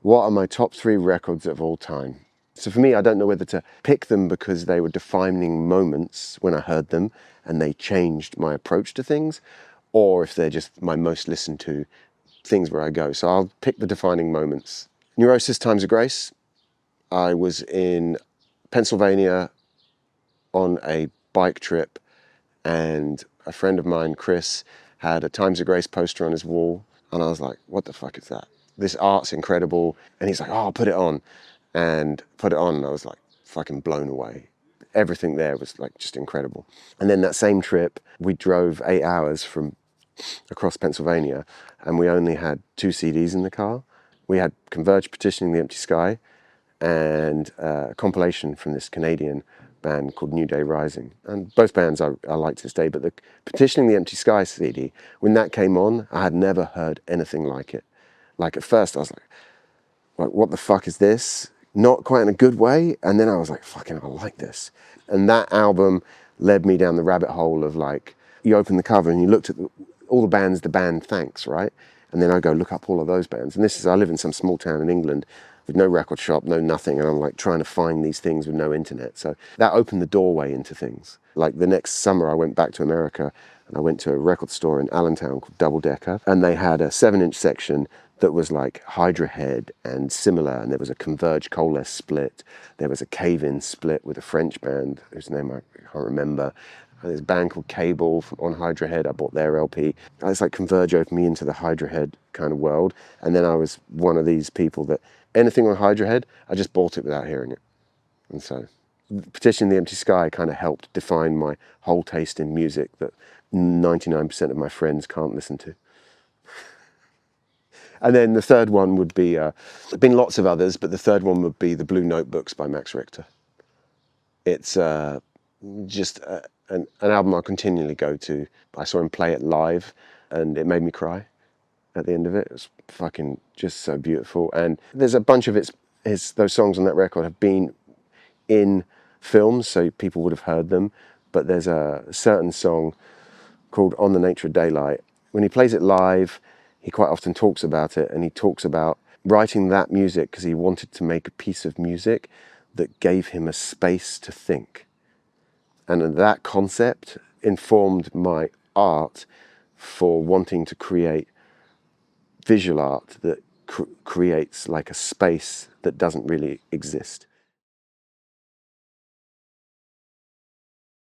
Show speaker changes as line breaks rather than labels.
what are my top 3 records of all time? So for me, I don't know whether to pick them because they were defining moments when I heard them and they changed my approach to things, or if they're just my most listened to things where I go. So I'll pick the defining moments. Neurosis Times of Grace. I was in Pennsylvania on a bike trip, and a friend of mine, Chris, had a Times of Grace poster on his wall, and I was like, what the fuck is that? This art's incredible. And he's like, oh, I'll put it on. And put it on, and I was like fucking blown away. Everything there was like just incredible. And then that same trip, we drove 8 hours from across Pennsylvania, and we only had 2 CDs in the car. We had Converge Petitioning the Empty Sky and a compilation from this Canadian band called New Day Rising. And both bands I like to this day, but the Petitioning the Empty Sky CD, when that came on, I had never heard anything like it. Like at first I was like, what the fuck is this? Not quite in a good way. And then I was like, fucking, I like this. And that album led me down the rabbit hole of like, you open the cover and you looked at all the bands the band thanks, right? And then I go look up all of those bands. And I live in some small town in England with no record shop, no nothing. And I'm like trying to find these things with no internet. So that opened the doorway into things. Like the next summer I went back to America and I went to a record store in Allentown called Double Decker. And they had a 7-inch section that was like Hydra Head and similar, and there was a Converge Coalesce split, there was a Cave-In split with a French band whose name I can't remember. There's a band called Cable on Hydra Head. I bought their LP. It's like Converge opened me into the Hydra Head kind of world, and then I was one of these people that anything on Hydra Head, I just bought it without hearing it. And so Petitioning the Empty Sky kind of helped define my whole taste in music that 99% of my friends can't listen to. And then the third one would be, there have been lots of others, but the third one would be The Blue Notebooks by Max Richter. It's just an album I continually go to. I saw him play it live and it made me cry at the end of it. It was fucking just so beautiful. And there's a bunch of those songs on that record have been in films, so people would have heard them. But there's a certain song called On the Nature of Daylight. When he plays it live, he quite often talks about it, and he talks about writing that music because he wanted to make a piece of music that gave him a space to think. And that concept informed my art for wanting to create visual art that creates like a space that doesn't really exist.